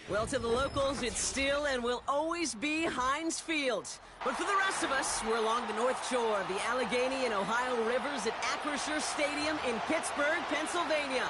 Well, to the locals, it's still and will always be Heinz Field. But for the rest of us, we're along the North Shore of the Allegheny and Ohio Rivers at Acrisure Stadium in Pittsburgh, Pennsylvania.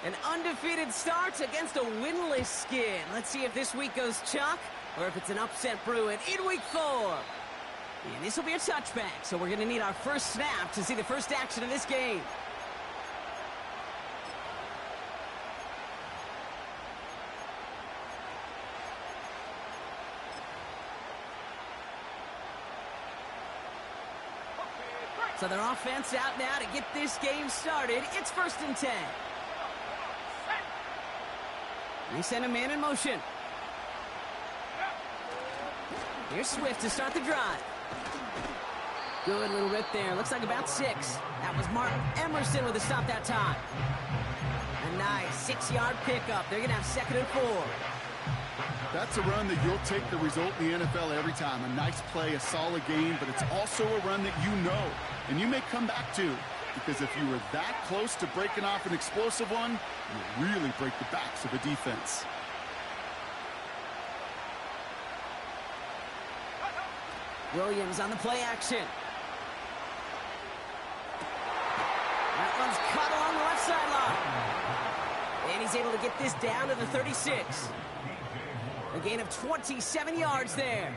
An undefeated start against a winless Skin. Let's see if this week goes chalk or if it's an upset brewing in week 4. And this will be a touchback, so we're going to need our first snap to see the first action of this game. So their offense out now to get this game started. It's 1st and 10. They send a man in motion. Here's Swift to start the drive. Good little rip there. Looks like about 6. That was Martin Emerson with a stop that time. A nice 6-yard pickup. They're going to have 2nd and 4. That's a run that you'll take the result in the NFL every time. A nice play, a solid game, but it's also a run that you know and you may come back to. Because if you were that close to breaking off an explosive one, you really break the backs of a defense. Williams on the play action. That one's cut along the left sideline. And he's able to get this down to the 36. A gain of 27 yards there.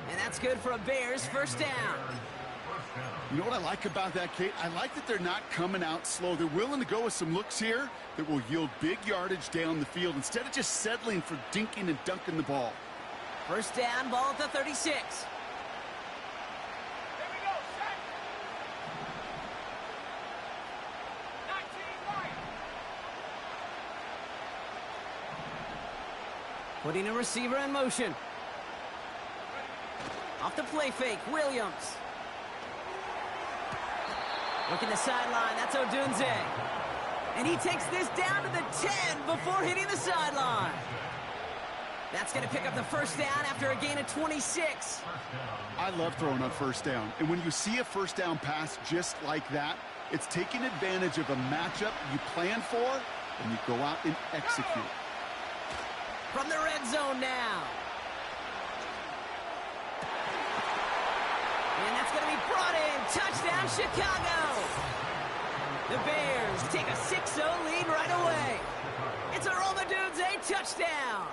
And that's good for a Bears first down. You know what I like about that, Kate? I like that they're not coming out slow. They're willing to go with some looks here that will yield big yardage down the field instead of just settling for dinking and dunking the ball. First down, ball at the 36. Here we go, set. 19 right. Putting a receiver in motion. Off the play fake, Williams. Looking the sideline, that's Odunze. And he takes this down to the 10 before hitting the sideline. That's going to pick up the first down after a gain of 26. I love throwing on first down. And when you see a first down pass just like that, it's taking advantage of a matchup you plan for, and you go out and execute. From the red zone now. And that's going to be brought in. Touchdown, Chicago. The Bears take a 6-0 lead right away. It's a Odunze touchdown.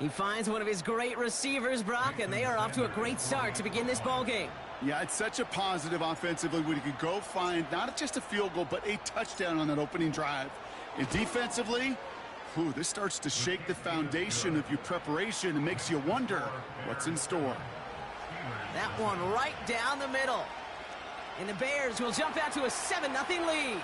He finds one of his great receivers, Brock, and they are off to a great start to begin this ball game. Yeah, it's such a positive offensively when you could go find not just a field goal, but a touchdown on that opening drive. And defensively, this starts to shake the foundation of your preparation and makes you wonder what's in store. That one right down the middle. And the Bears will jump out to a 7-0 lead.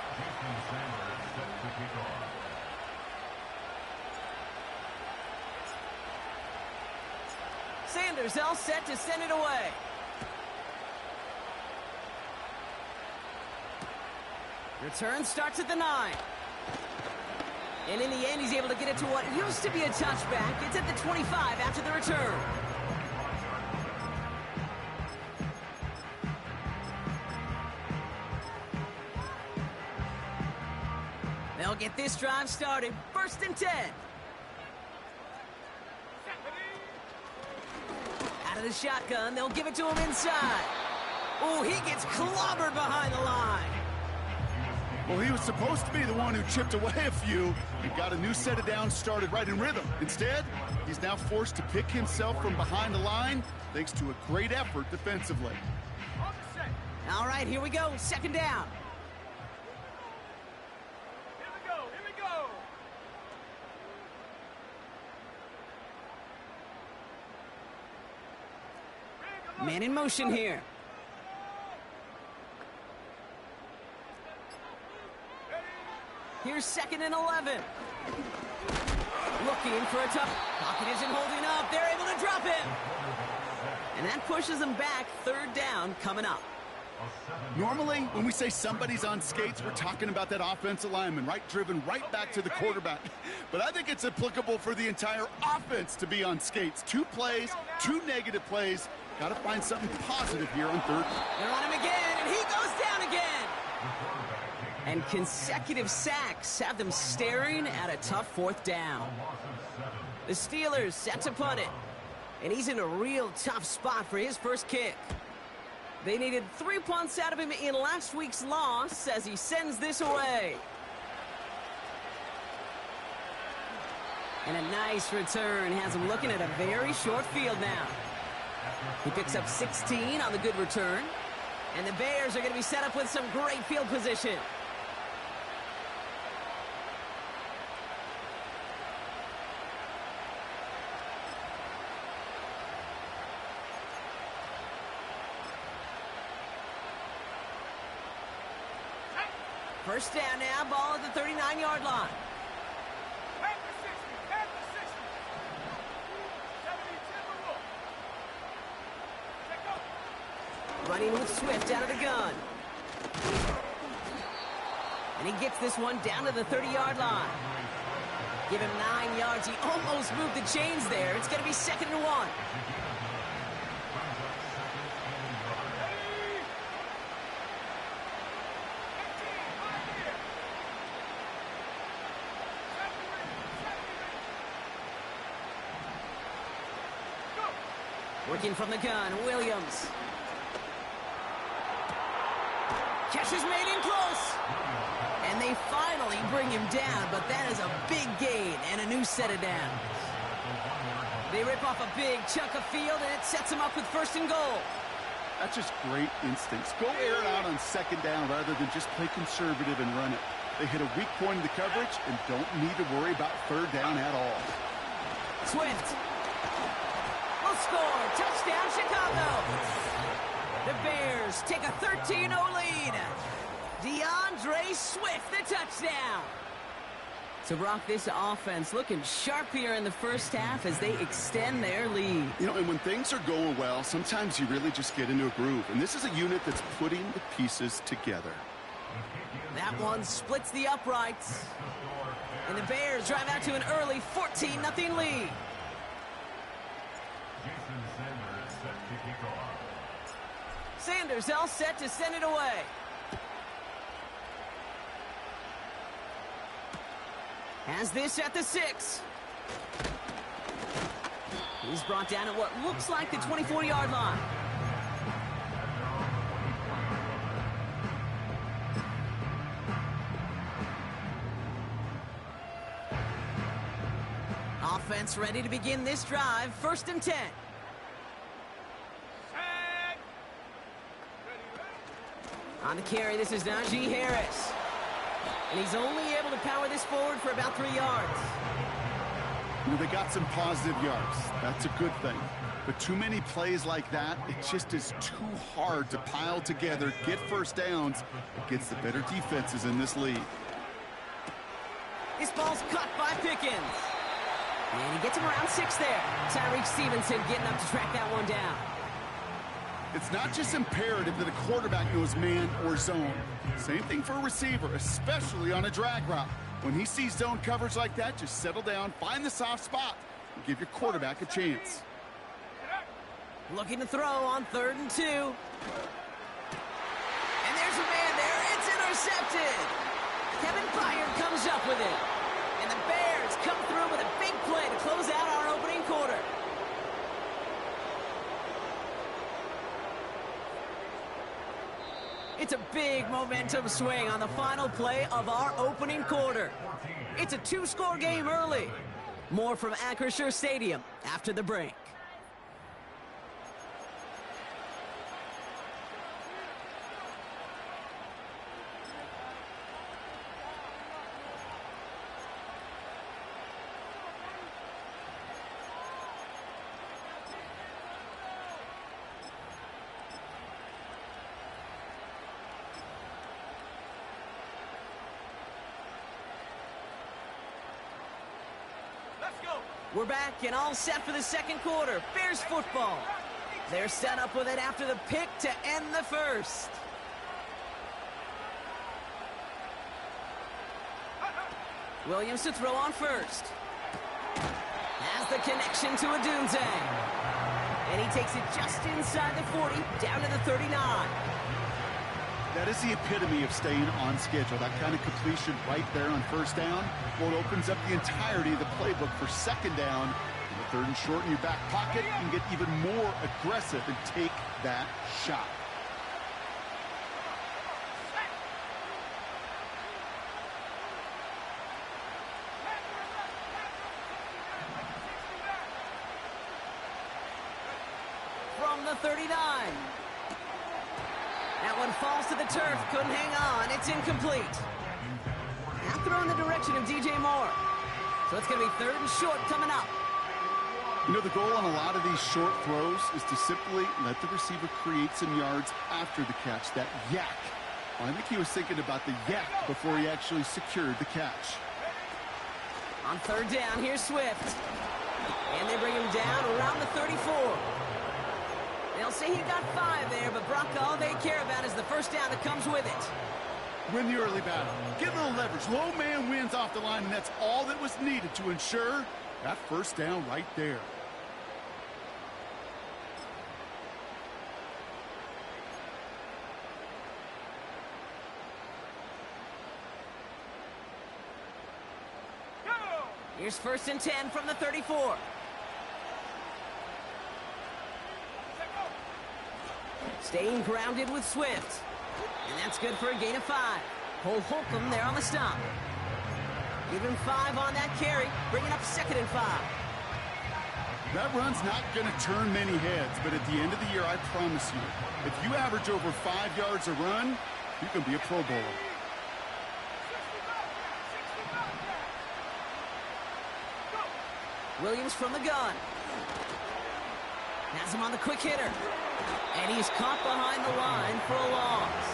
Sanders all set to send it away. Return starts at the 9. And in the end, he's able to get it to what used to be a touchback. It's at the 25 after the return. They'll get this drive started. 1st and 10. Out of the shotgun, they'll give it to him inside. Oh, he gets clobbered behind the line. Well, he was supposed to be the one who chipped away a few and got a new set of downs started right in rhythm. Instead, he's now forced to pick himself from behind the line thanks to a great effort defensively. All right, here we go. 2nd down. Man in motion here. Here's 2nd and 11. Looking for a tough. Pocket isn't holding up. They're able to drop him. And that pushes them back. 3rd down coming up. Normally, when we say somebody's on skates, we're talking about that offensive lineman, right? Driven right back to the quarterback. But I think it's applicable for the entire offense to be on skates. 2 plays, 2 negative plays. Got to find something positive here on third. They're on him again, and he goes down again. And consecutive sacks have them staring at a tough 4th down. The Steelers set to punt it. And he's in a real tough spot for his first kick. They needed 3 punts out of him in last week's loss as he sends this away. And a nice return has him looking at a very short field now. He picks up 16 on the good return. And the Bears are going to be set up with some great field position. First down now, ball at the 39-yard line. Running with Swift out of the gun. And he gets this one down to the 30-yard line. Give him 9 yards. He almost moved the chains there. It's going to be 2nd and 1. Working from the gun, Williams. Catch is made in close. And they finally bring him down, but that is a big gain and a new set of downs. They rip off a big chunk of field, and it sets them up with 1st and goal. That's just great instincts. Go air it out on 2nd down rather than just play conservative and run it. They hit a weak point in the coverage and don't need to worry about 3rd down at all. Swift. Score, touchdown Chicago. The Bears take a 13-0 lead. DeAndre Swift, the touchdown. So, Brock, this offense looking sharp here in the first half as they extend their lead. You know, and when things are going well, sometimes you really just get into a groove. And this is a unit that's putting the pieces together. That one splits the uprights. And the Bears drive out to an early 14-0 lead. Sanders all set to send it away. Has this at the 6. He's brought down at what looks like the 24-yard line. Offense ready to begin this drive. 1st and 10. On the carry, this is Najee Harris. And he's only able to power this forward for about 3 yards. You know, they got some positive yards. That's a good thing. But too many plays like that, it just is too hard to pile together, get 1st downs against the better defenses in this league. This ball's cut by Pickens. And he gets him around 6 there. Tyreek Stevenson getting up to track that one down. It's not just imperative that a quarterback knows man or zone. Same thing for a receiver, especially on a drag route. When he sees zone coverage like that, just settle down, find the soft spot, and give your quarterback a chance. Looking to throw on 3rd and 2. And there's a man there. It's intercepted. Kevin Byard comes up with it. And the Bears come through with a big play to close out our opening quarter. It's a big momentum swing on the final play of our opening quarter. It's a 2-score game early. More from Acrisure Stadium after the break. We're back and all set for the 2nd quarter. Bears football. They're set up with it after the pick to end the 1st. Williams to throw on first. Has the connection to Odunze. And he takes it just inside the 40, down to the 39. That is the epitome of staying on schedule. That kind of completion right there on first down. Well, it opens up the entirety of the playbook for second down. And the third and short in your back pocket, you can get even more aggressive and take that shot. From the 39. That one falls to the turf. Couldn't hang on. It's incomplete. Now throw in the direction of DJ Moore. So it's going to be third and short coming up. You know, the goal on a lot of these short throws is to simply let the receiver create some yards after the catch. That yak. Well, I think he was thinking about the yak before he actually secured the catch. On third down, here's Swift. And they bring him down around the 34. They'll say he got 5 there, but Brock, all they care about is the first down that comes with it. Win the early battle. Get a little leverage. Low man wins off the line, and that's all that was needed to ensure that first down right there. Here's first and 10 from the 34. Staying grounded with Swift. And that's good for a gain of 5. Cole Holcomb there on the stop. Give him 5 on that carry, bringing up second and 5. That run's not going to turn many heads, but at the end of the year, I promise you, if you average over 5 yards a run, you can be a Pro Bowler. Williams from the gun. Has him on the quick hitter. And he's caught behind the line for a loss.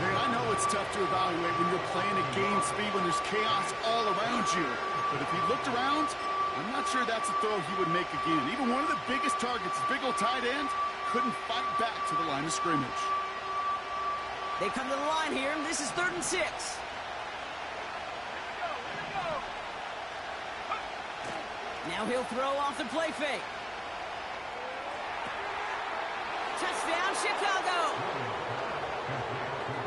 Hey, I know it's tough to evaluate when you're playing at game speed when there's chaos all around you. But if he looked around, I'm not sure that's a throw he would make again. Even one of the biggest targets, big old tight end, couldn't fight back to the line of scrimmage. They come to the line here, and this is third and 6. Now he'll throw off the play fake. Touchdown, Chicago!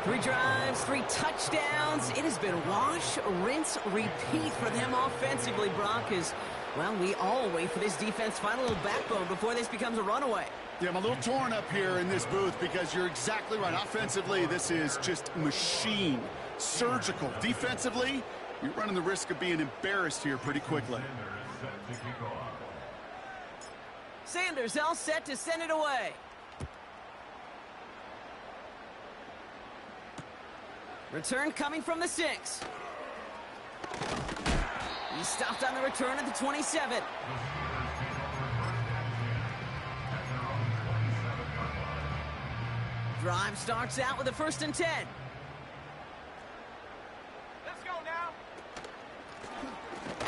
3 drives, 3 touchdowns. It has been wash, rinse, repeat for them offensively, Brock, as, well, we all wait for this defense to find a little backbone before this becomes a runaway. Yeah, I'm a little torn up here in this booth because you're exactly right. Offensively, this is just machine, surgical. Defensively, you're running the risk of being embarrassed here pretty quickly. Sanders all set to send it away. Return coming from the 6. He stopped on the return at the 27. Drive starts out with a first and 10. Let's go now.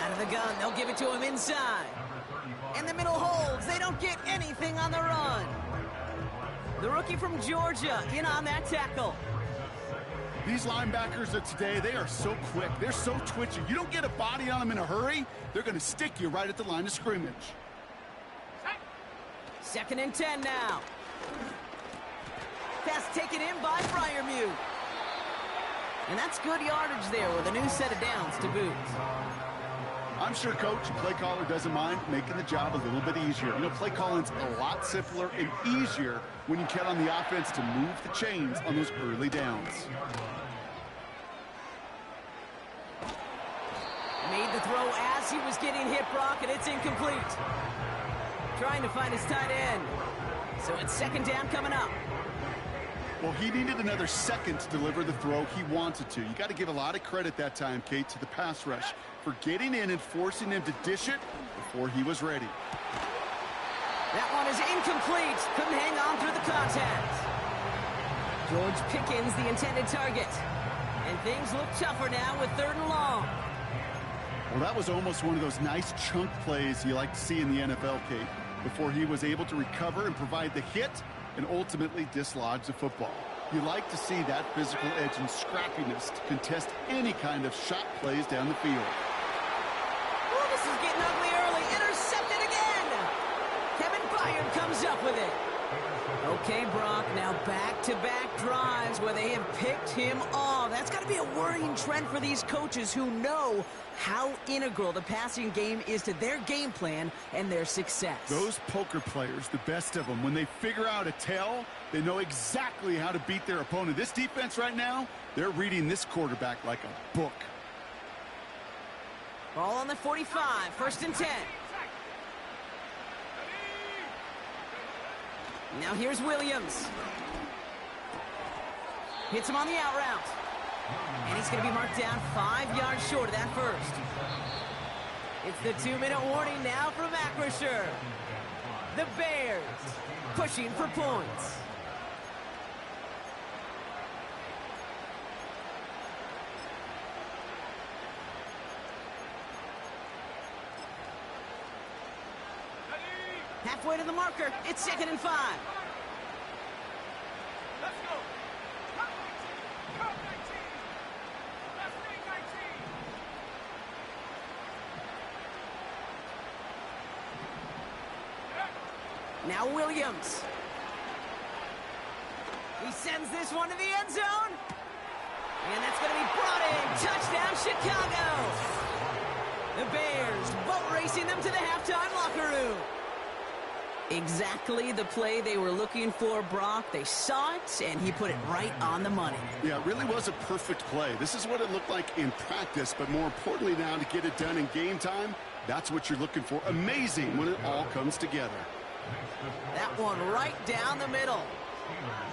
Out of the gun, they'll give it to him inside. And the middle holds. They don't get anything on the run. The rookie from Georgia in on that tackle. These linebackers of today, they are so quick. They're so twitchy. You don't get a body on them in a hurry, they're going to stick you right at the line of scrimmage. Second and 10 now. Pass taken in by Freiermuth. And that's good yardage there with a new set of downs to boot. I'm sure coach and play caller doesn't mind making the job a little bit easier. You know, play calling's a lot simpler and easier when you count on the offense to move the chains on those early downs. Made the throw as he was getting hit, Brock, and it's incomplete. Trying to find his tight end. So it's second down coming up. Well, he needed another second to deliver the throw he wanted to. You got to give a lot of credit that time, Kate, to the pass rush for getting in and forcing him to dish it before he was ready. That one is incomplete. Couldn't hang on through the contact. George Pickens, the intended target. And things look tougher now with third and long. Well, that was almost one of those nice chunk plays you like to see in the NFL, Kate, before he was able to recover and provide the hit and ultimately dislodge the football. You like to see that physical edge and scrappiness to contest any kind of shot plays down the field. Oh, this is getting ugly early. Intercepted again. Kevin Byard comes up with it. Okay, Brock, now back-to-back drives where they have picked him off. That's got to be a worrying trend for these coaches who know how integral the passing game is to their game plan and their success. Those poker players, the best of them, when they figure out a tell, they know exactly how to beat their opponent. This defense right now, they're reading this quarterback like a book. Ball on the 45, 1st and 10. Now here's Williams. Hits him on the out route. And he's going to be marked down 5 yards short of that first. It's the 2-minute warning now from Acrisure. The Bears pushing for points. Halfway to the marker. It's 2nd and 5. Let's go. Top 19. Let's bring 19. Now Williams. He sends this one to the end zone. And that's going to be brought in. Touchdown, Chicago. The Bears boat racing them to the halftime locker room. Exactly the play they were looking for, Brock. They saw it, and he put it right on the money. Yeah, it really was a perfect play. This is what it looked like in practice, but more importantly now to get it done in game time, that's what you're looking for. Amazing when it all comes together. That one right down the middle.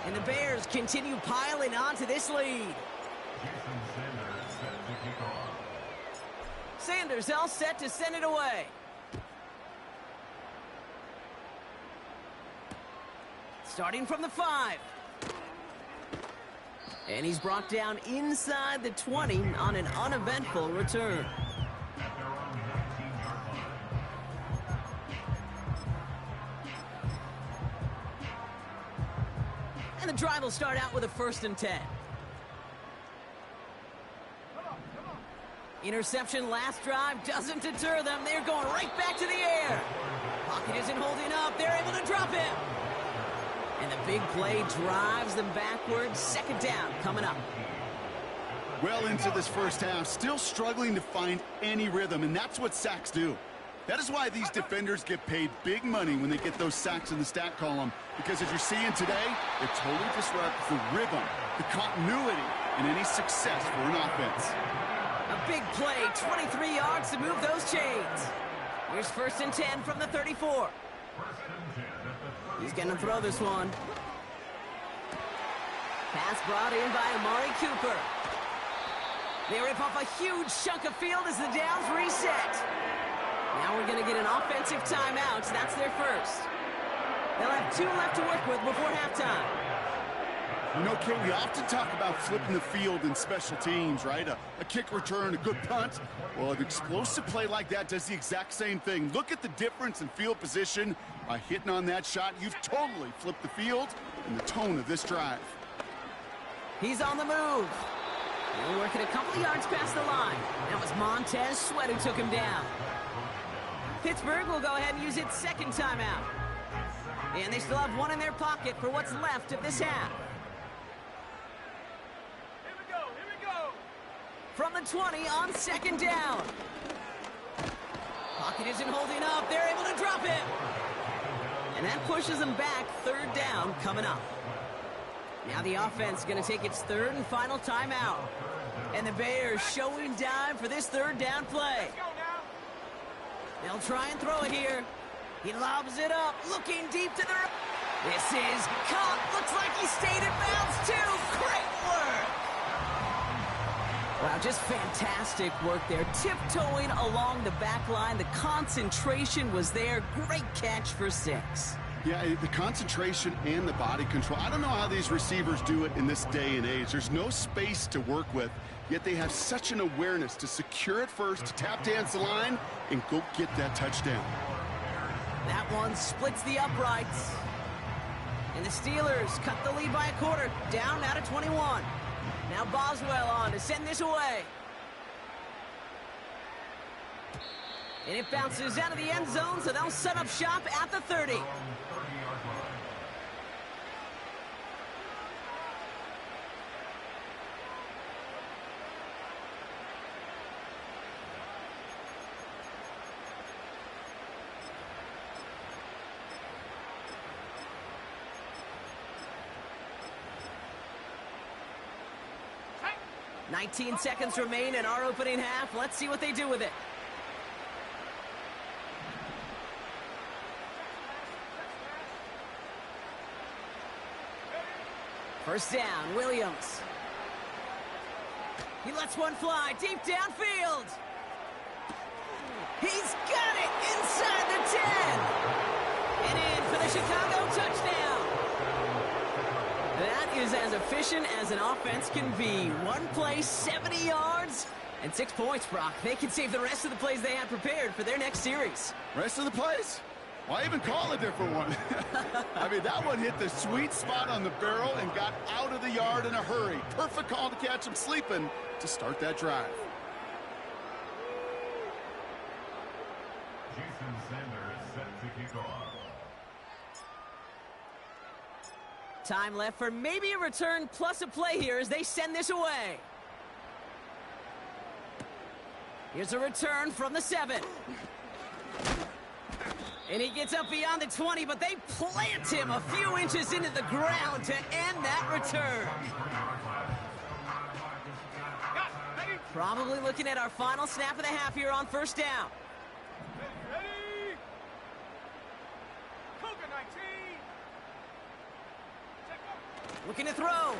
And the Bears continue piling onto this lead. Sanders all set to send it away. Starting from the 5. And he's brought down inside the 20 on an uneventful return. And the drive will start out with a 1st and 10. Interception last drive doesn't deter them. They're going right back to the air. Pocket isn't holding up. They're able to drop him. And the big play drives them backwards. 2nd down coming up. Well into this first half, still struggling to find any rhythm, and that's what sacks do. That is why these defenders get paid big money when they get those sacks in the stat column, because as you're seeing today, it totally disrupts the rhythm, the continuity, and any success for an offense. A big play, 23 yards to move those chains. Here's 1st and 10 from the 34. He's going to throw this one. Pass brought in by Amari Cooper. They rip off a huge chunk of field as the downs reset. Now we're going to get an offensive timeout. That's their first. They'll have 2 left to work with before halftime. You know, Kate, we often talk about flipping the field in special teams, right? A kick return, a good punt. Well, an explosive play like that does the exact same thing. Look at the difference in field position. By hitting on that shot, you've totally flipped the field and the tone of this drive. He's on the move. They're working a couple yards past the line. That was Montez Sweat who took him down. Pittsburgh will go ahead and use its 2nd timeout. And they still have 1 in their pocket for what's left of this half. Here we go. Here we go. From the 20 on 2nd down. Pocket isn't holding up. They're able to drop him. And that pushes them back. 3rd down coming up. Now the offense is going to take its 3rd and final timeout. And the Bears showing dive for this 3rd down play. Let's go now. They'll try and throw it here. He lobs it up, looking deep to the... This is caught. Looks like he stayed in bounds too. Great work. Wow, just fantastic work there. Tiptoeing along the back line. The concentration was there. Great catch for 6. Yeah, the concentration and the body control. I don't know how these receivers do it in this day and age. There's no space to work with, yet they have such an awareness to secure it first, to tap dance the line, and go get that touchdown. That one splits the uprights. And the Steelers cut the lead by a quarter, down now to 21. Now Boswell on to send this away. And it bounces out of the end zone, so they'll set up shop at the 30. Hey, 19 seconds remain in our opening half. Let's see what they do with it. First down, Williams. He lets one fly deep downfield. He's got it inside the 10. And in for the Chicago touchdown. That is as efficient as an offense can be. One play, 70 yards, and 6 points, Brock. They can save the rest of the plays they had prepared for their next series. Rest of the plays? Why even call a different one? I mean, that one hit the sweet spot on the barrel and got out of the yard in a hurry. Perfect call to catch him sleeping to start that drive. Jason Sanders set to kick off. Time left for maybe a return plus a play here as they send this away. Here's a return from the 7. And he gets up beyond the 20, but they plant him a few inches into the ground to end that return. Probably looking at our final snap of the half here on first down. ready? Cougar 19. Check up. Looking to throw.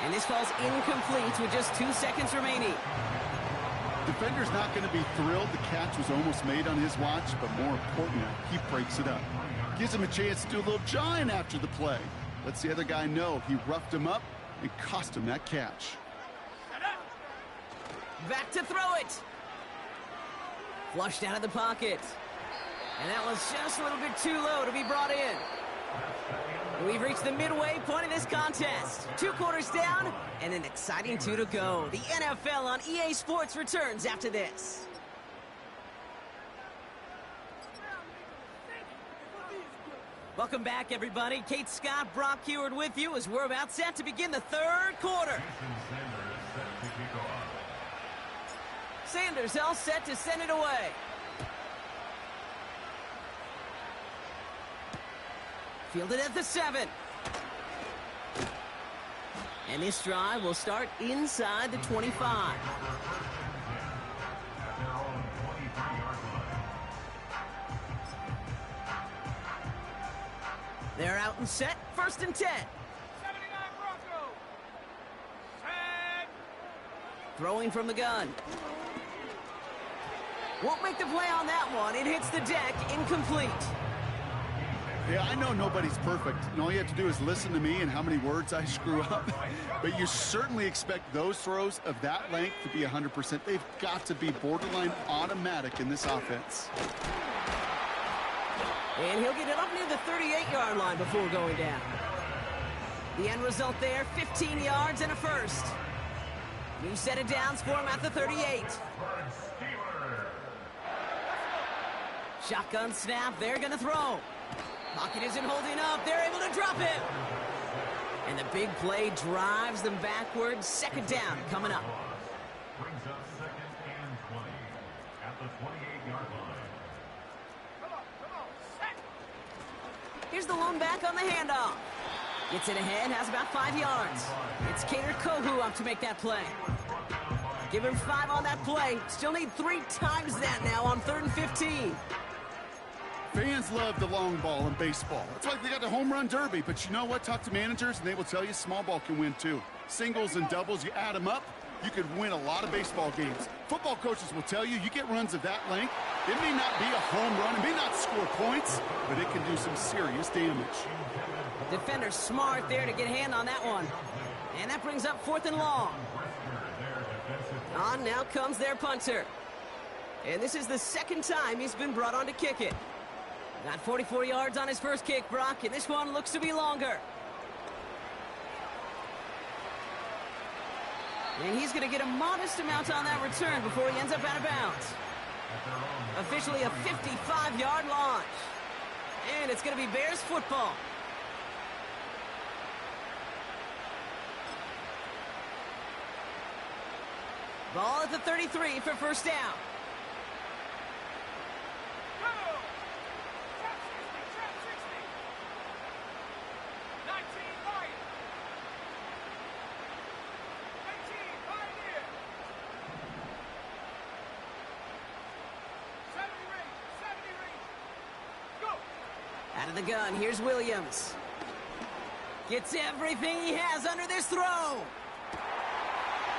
And this falls incomplete with just 2 seconds remaining. Defender's not going to be thrilled the catch was almost made on his watch, but more importantly, he breaks it up. Gives him a chance to do a little jawing after the play. Lets the other guy know he roughed him up and cost him that catch. Back to throw it. Flushed out of the pocket. And that was just a little bit too low to be brought in. We've reached the midway point of this contest. 2 quarters down and an exciting 2 to go. The NFL on EA Sports returns after this. Welcome back, everybody. Kate Scott, Brock Heward with you as we're about set to begin the 3rd quarter. Jason Sanders set to kick off. Sanders all set to send it away. Fielded at the 7. And this drive will start inside the 25. They're out and set. 1st and 10. 79 Broncos. Set. Throwing from the gun. Won't make the play on that one. It hits the deck. Incomplete. Yeah, I know nobody's perfect, and all you have to do is listen to me and how many words I screw up. But you certainly expect those throws of that length to be 100%. They've got to be borderline automatic in this offense. And he'll get it up near the 38-yard line before going down. The end result there, 15 yards and a first. New set of downs for him at the 38. Shotgun snap, they're going to throw. Pocket isn't holding up. They're able to drop it. And the big play drives them backwards. 2nd down coming up. Brings up 2nd and 20 at the 28-yard line. Come on, set. Here's the lone back on the handoff. Gets it ahead, has about 5 yards. It's Kader Kohu up to make that play. Give him 5 on that play. Still need 3 times that now on 3rd and 15. Fans love the long ball in baseball. It's like they got the home run derby, but you know what? Talk to managers, and they will tell you small ball can win too. Singles and doubles, you add them up, you could win a lot of baseball games. Football coaches will tell you, you get runs of that length, it may not be a home run, it may not score points, but it can do some serious damage. Defender smart there to get a hand on that one. And that brings up 4th and long. On now comes their punter. And this is the 2nd time he's been brought on to kick it. Got 44 yards on his first kick, Brock, and this one looks to be longer. And he's going to get a modest amount on that return before he ends up out of bounds. Officially a 55-yard launch. And it's going to be Bears football. Ball at the 33 for first down. Go! Trap 60, 19 Lions. 18 Pioneer. 70 range. Go! Out of the gun, here's Williams. Gets everything he has under this throw.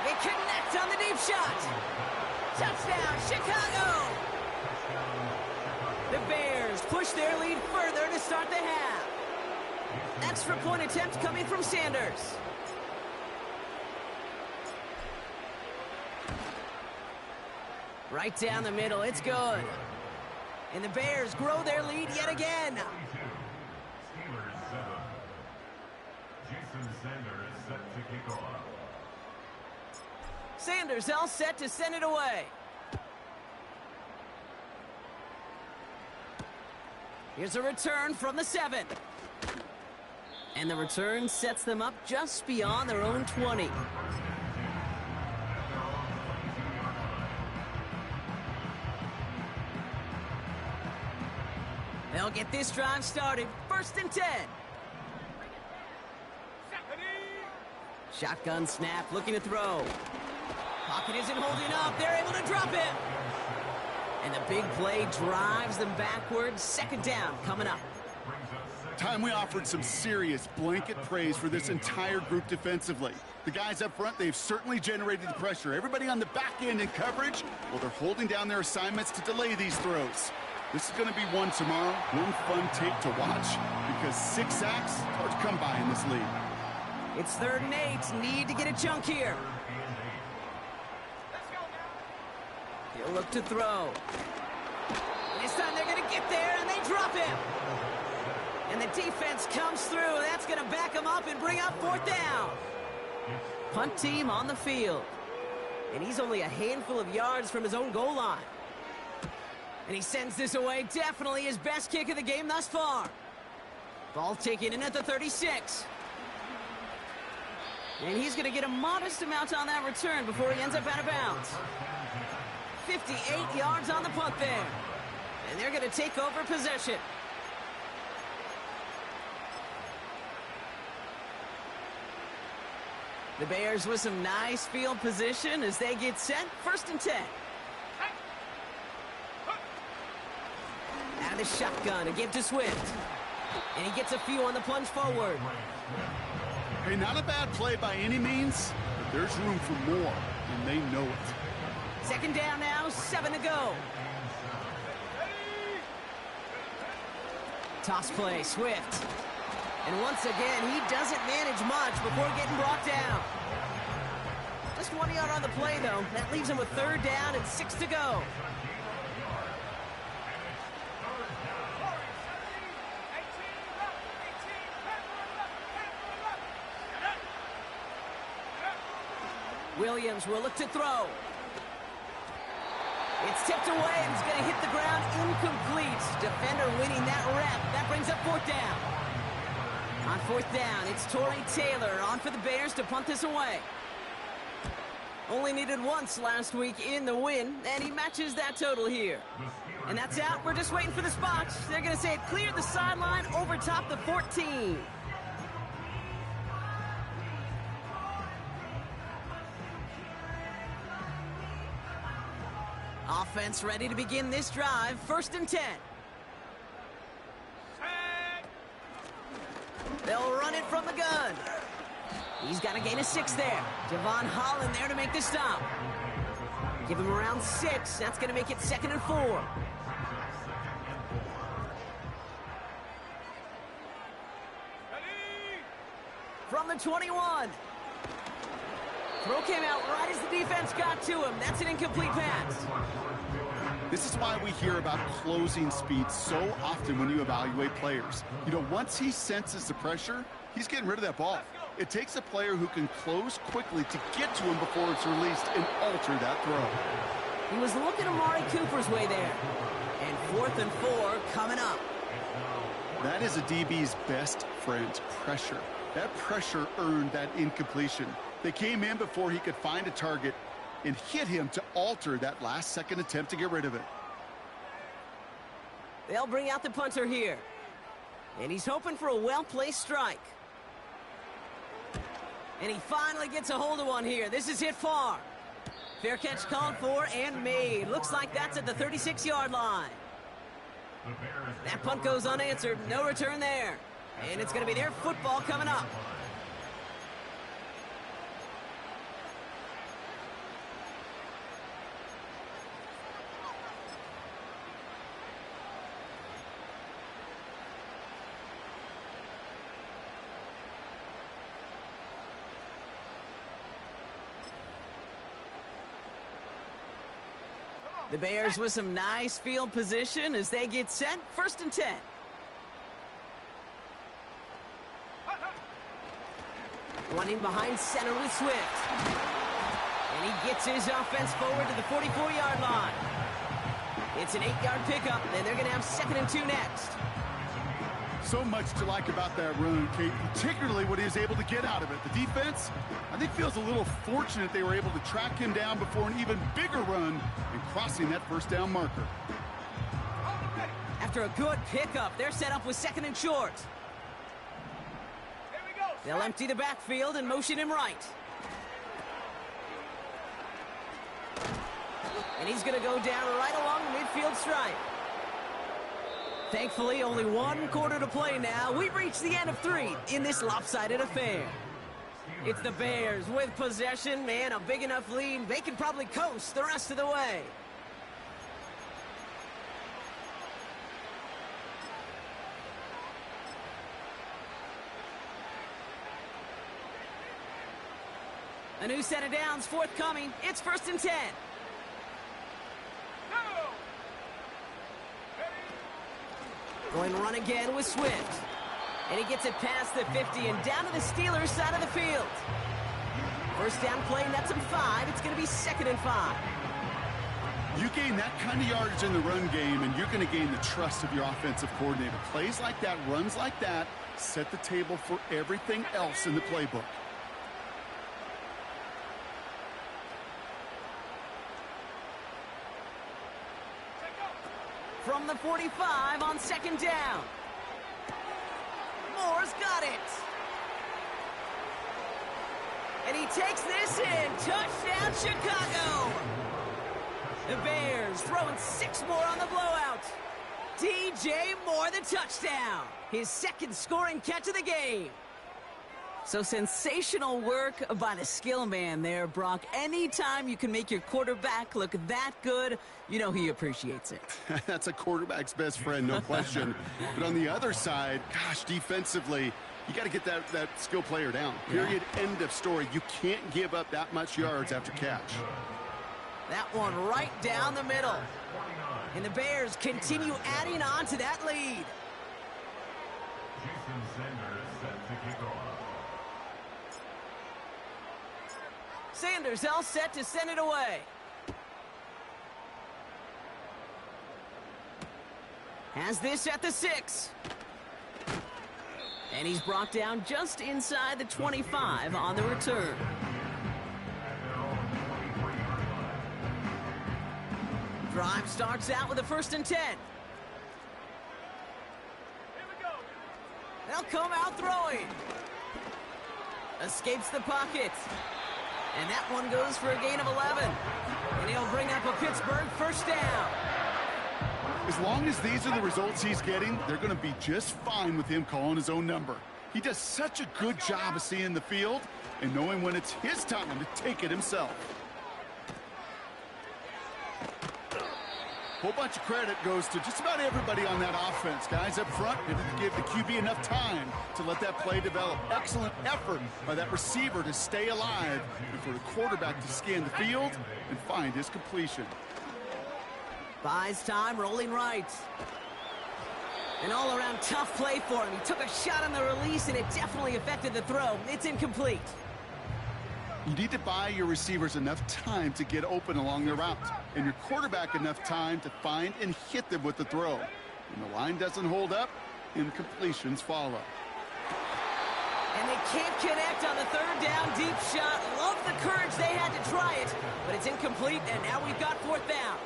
They connect on the deep shot. Touchdown, Chicago! The Bears push their lead further to start the half. Extra point attempt coming from Sanders. Right down the middle, it's good. And the Bears grow their lead yet again. Steelers 7. Jason Sanders set to kick off. Sanders all set to send it away. Here's a return from the 7. And the return sets them up just beyond their own 20. They'll get this drive started. 1st and 10. Shotgun snap, looking to throw. Pocket isn't holding up. They're able to drop it. And the big play drives them backwards. 2nd down coming up. Time we offered some serious blanket praise for this entire group defensively. The guys up front, they've certainly generated the pressure. Everybody on the back end in coverage, well, they're holding down their assignments to delay these throws. This is going to be one tomorrow, one fun tape to watch, because 6 sacks, it's hard to come by in this league. It's 3rd and 8. Need to get a chunk here. He'll look to throw. This time they're going to get there, and they drop him. And the defense comes through. That's going to back him up and bring up 4th down. Punt team on the field. And he's only a handful of yards from his own goal line. And he sends this away. Definitely his best kick of the game thus far. Ball taken in at the 36. And he's going to get a modest amount on that return before he ends up out of bounds. 58 yards on the punt there. And they're going to take over possession. The Bears with some nice field position as they get set. 1st and 10. Out of the shotgun, a give to Swift. And he gets a few on the plunge forward. Hey, not a bad play by any means, but there's room for more, and they know it. 2nd down now, 7 to go. Toss play, Swift. And once again, he doesn't manage much before getting brought down. Just 1 yard on the play, though. That leaves him with 3rd down and 6 to go. Williams will look to throw. It's tipped away and it's going to hit the ground incomplete. Defender winning that rep. That brings up 4th down. On 4th down, it's Torrey Taylor on for the Bears to punt this away. Only needed once last week in the win, and he matches that total here. And that's out. We're just waiting for the spot. They're going to say it cleared the sideline over top the 14. Offense ready to begin this drive. 1st and 10. They'll run it from the gun. He's got a gain of 6 there. Javon Holland there to make the stop. Give him around 6. That's going to make it 2nd and 4. From the 21. Throw came out right as the defense got to him. That's an incomplete pass. This is why we hear about closing speed so often when you evaluate players. You know, once he senses the pressure, he's getting rid of that ball. It takes a player who can close quickly to get to him before it's released and alter that throw. He was looking Amari Cooper's way there. And 4th and 4 coming up. That is a DB's best friend, pressure. That pressure earned that incompletion. They came in before he could find a target and hit him to alter that last-second attempt to get rid of it. They'll bring out the punter here. And he's hoping for a well-placed strike. And he finally gets a hold of one here. This is hit far. Fair catch called for and made. Looks like that's at the 36-yard line. That punt goes unanswered. No return there. And it's going to be their football coming up. The Bears with some nice field position as they get set. 1st and 10. Running behind center with Swift. And he gets his offense forward to the 44-yard line. It's an 8-yard pickup, and they're going to have 2nd and 2 next. So much to like about that run, Kate, particularly what he was able to get out of it. The defense, I think, feels a little fortunate they were able to track him down before an even bigger run and crossing that 1st down marker. After a good pickup, they're set up with 2nd and short. They'll empty the backfield and motion him right. And he's going to go down right along the midfield stripe. Thankfully, only 1 quarter to play now. We've reached the end of 3 in this lopsided affair. It's the Bears with possession and a big enough lead. They can probably coast the rest of the way. A new set of downs forthcoming. It's 1st and 10. Going to run again with Swift. And he gets it past the 50 and down to the Steelers' side of the field. 1st down play, nets him 5. It's going to be 2nd and 5. You gain that kind of yardage in the run game, and you're going to gain the trust of your offensive coordinator. Plays like that, runs like that, set the table for everything else in the playbook. From the 45 on 2nd down. Moore's got it. And he takes this in. Touchdown, Chicago. The Bears throwing 6 more on the blowout. DJ Moore, the touchdown. His 2nd scoring catch of the game. So sensational work by the skill man there, Brock. Anytime you can make your quarterback look that good, you know he appreciates it. That's a quarterback's best friend, no question. But on the other side, gosh, defensively, you got to get that skill player down. Period, end of story. You can't give up that much yards after catch. That one right down the middle. And the Bears continue adding on to that lead. Jason Sanders set to kick off. Sanders all set to send it away. Has this at the 6. And he's brought down just inside the 25 on the return. Drive starts out with a 1st and 10. They'll come out throwing. Escapes the pocket. And that one goes for a gain of 11. And he'll bring up a Pittsburgh 1st down. As long as these are the results he's getting, they're going to be just fine with him calling his own number. He does such a good job of seeing the field and knowing when it's his time to take it himself. Whole bunch of credit goes to just about everybody on that offense. Guys up front, they didn't give the QB enough time to let that play develop. Excellent effort by that receiver to stay alive and for the quarterback to scan the field and find his completion. Buys time, rolling right. An all-around tough play for him. He took a shot on the release, and it definitely affected the throw. It's incomplete. You need to buy your receivers enough time to get open along their routes, and your quarterback enough time to find and hit them with the throw. When the line doesn't hold up, incompletions follow. And they can't connect on the third down deep shot. Love the courage they had to try it, but it's incomplete, and now we've got fourth down.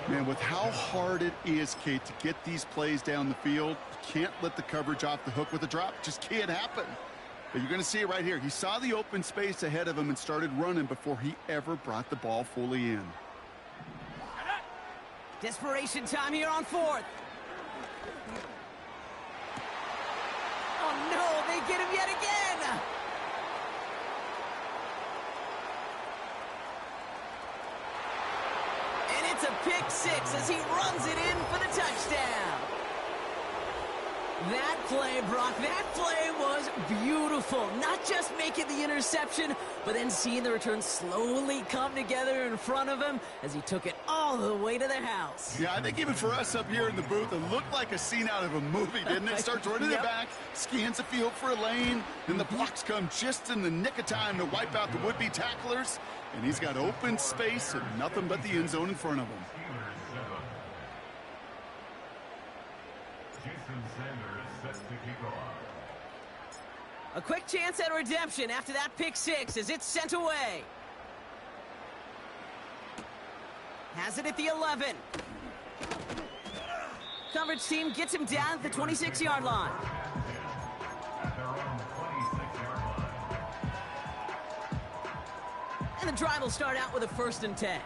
Man, with how hard it is, Kate, to get these plays down the field, you can't let the coverage off the hook with a drop. It just can't happen. But you're going to see it right here. He saw the open space ahead of him and started running before he ever brought the ball fully in. Desperation time here on fourth. Oh, no, they get him yet again. And it's a pick six as he runs it in for the touchdown. That play, Brock, that play was beautiful. Not just making the interception, but then seeing the return slowly come together in front of him as he took it all the way to the house. Yeah, I think even for us up here in the booth, it looked like a scene out of a movie, didn't it? Starts running it back, scans the field for a lane, and the blocks come just in the nick of time to wipe out the would-be tacklers, and he's got open space and nothing but the end zone in front of him. A quick chance at redemption after that pick six as it's sent away. Has it at the 11. Coverage team gets him down at the 26-yard line. And the drive will start out with a 1st and 10.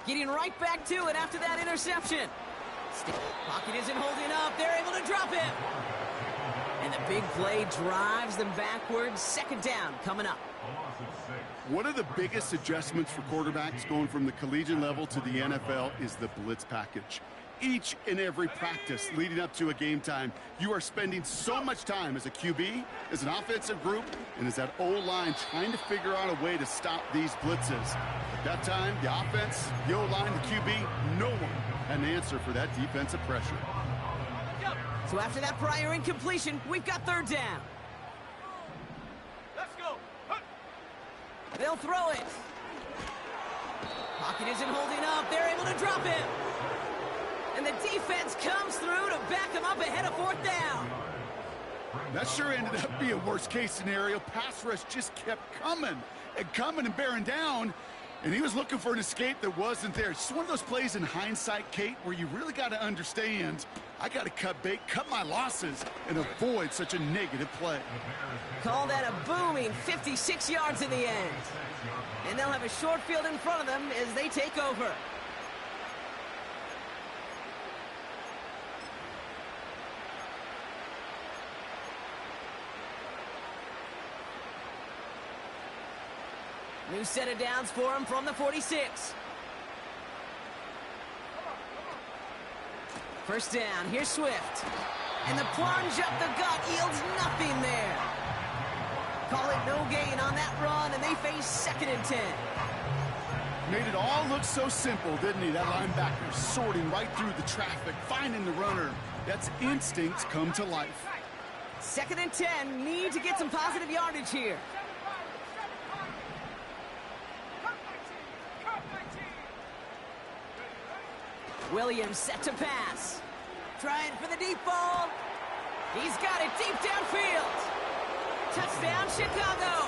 Getting right back to it after that interception. Pocket isn't holding up. They're able to drop him. And the big play drives them backwards. 2nd down coming up. One of the biggest adjustments for quarterbacks going from the collegiate level to the NFL is the blitz package. Each and every practice leading up to a game time, you are spending so much time as a QB, as an offensive group, and as that O-line trying to figure out a way to stop these blitzes. At that time, the offense, the O-line, the QB, no one had an answer for that defensive pressure. So after that prior incompletion, we've got 3rd down. Let's go. They'll throw it. Pocket isn't holding up. They're able to drop him. And the defense comes through to back him up ahead of 4th down. That sure ended up being worst-case scenario. Pass rush just kept coming and bearing down, and he was looking for an escape that wasn't there. It's just one of those plays in hindsight, Kate, where you really got to understand, I got to cut bait, cut my losses, and avoid such a negative play. Call that a booming 56 yards in the end. And they'll have a short field in front of them as they take over. New set of downs for him from the 46. 1st down, here's Swift. And the plunge up the gut yields nothing there. Call it no gain on that run, and they face 2nd and 10. Made it all look so simple, didn't he? That linebacker sorting right through the traffic, finding the runner. That's instincts come to life. 2nd and 10, need to get some positive yardage here. Williams set to pass. Trying for the deep ball. He's got it deep downfield. Touchdown, Chicago.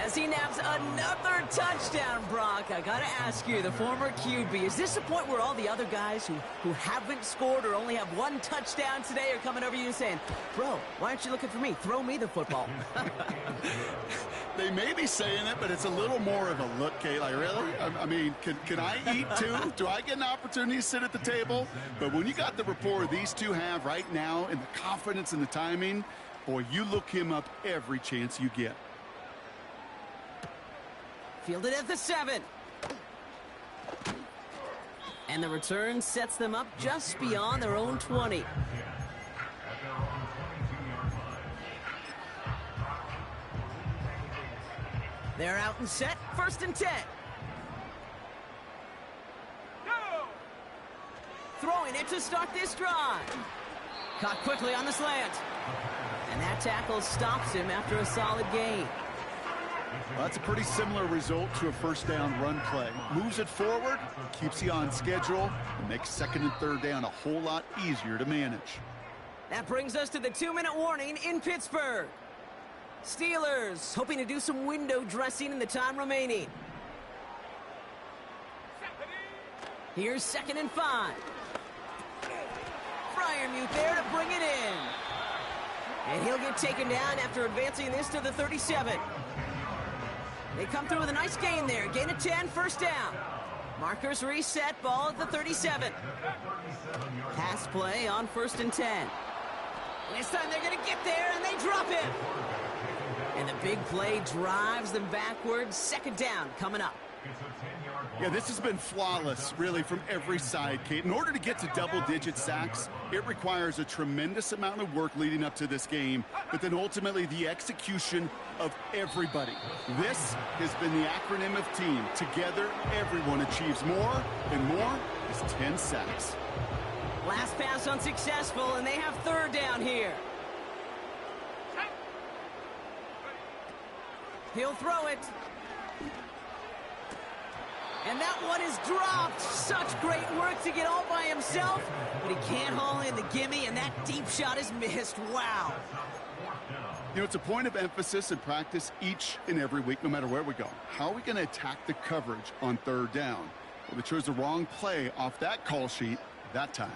As he naps another touchdown, Brock, I got to ask you, the former QB, is this the point where all the other guys who haven't scored or only have 1 touchdown today are coming over you and saying, bro, why aren't you looking for me? Throw me the football. They may be saying it, but it's a little more of a look, Kate. Like, really? I mean, can I eat too? Do I get an opportunity to sit at the table? But when you got the rapport these two have right now and the confidence and the timing, boy, you look him up every chance you get. Fielded at the 7. And the return sets them up just beyond their own 20. They're out and set, 1st and 10. Go! Throwing it to start this drive. Caught quickly on the slant. And that tackle stops him after a solid gain. Well, that's a pretty similar result to a 1st down run play. Moves it forward, keeps you on schedule, and makes 2nd and 3rd down a whole lot easier to manage. That brings us to the 2-minute warning in Pittsburgh. Steelers hoping to do some window dressing in the time remaining. Here's 2nd and 5. Fryermuth there to bring it in. And he'll get taken down after advancing this to the 37. They come through with a nice gain there. Gain of 10, 1st down. Markers reset, ball at the 37. Pass play on 1st and 10. This time they're going to get there, and they drop it. And the big play drives them backwards. 2nd down coming up. Yeah, this has been flawless, really, from every side, Kate. In order to get to double-digit sacks, it requires a tremendous amount of work leading up to this game, but then ultimately the execution of everybody. This has been the acronym of team. Together, everyone achieves more, and more is 10 sacks. Last pass unsuccessful, and they have 3rd down here. He'll throw it. And that one is dropped. Such great work to get all by himself, but he can't haul in the gimme, and that deep shot is missed. Wow. You know, it's a point of emphasis in practice each and every week, no matter where we go. How are we going to attack the coverage on 3rd down? Well, they chose the wrong play off that call sheet that time.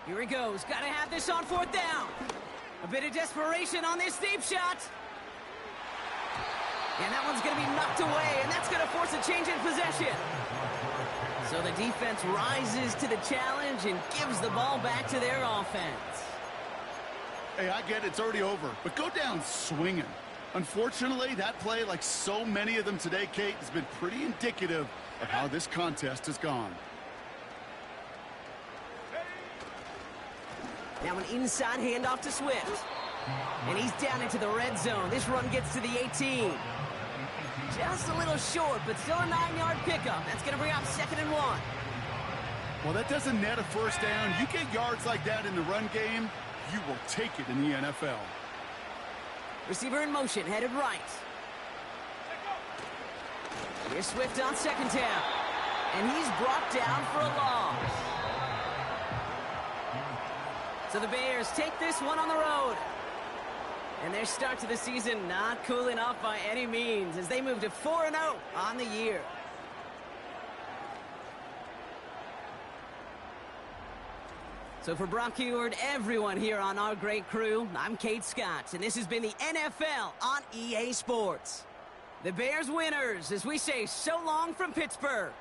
Here he goes. Got to have this on 4th down. A bit of desperation on this deep shot. And that one's going to be knocked away, and that's going to force a change in possession. So the defense rises to the challenge and gives the ball back to their offense. Hey, I get it, it's already over, but go down swinging. Unfortunately, that play, like so many of them today, Kate, has been pretty indicative of how this contest has gone. Now an inside handoff to Swift. And he's down into the red zone. This run gets to the 18. Just a little short, but still a 9-yard pickup. That's going to bring up 2nd and 1. Well, that doesn't net a 1st down. You get yards like that in the run game, you will take it in the NFL. Receiver in motion, headed right. Here's Swift on 2nd down. And he's brought down for a loss. So the Bears take this one on the road. And their start to the season not cooling off by any means as they move to 4-0 on the year. So for Brock Heward, everyone here on our great crew, I'm Kate Scott, and this has been the NFL on EA Sports. The Bears winners as we say so long from Pittsburgh.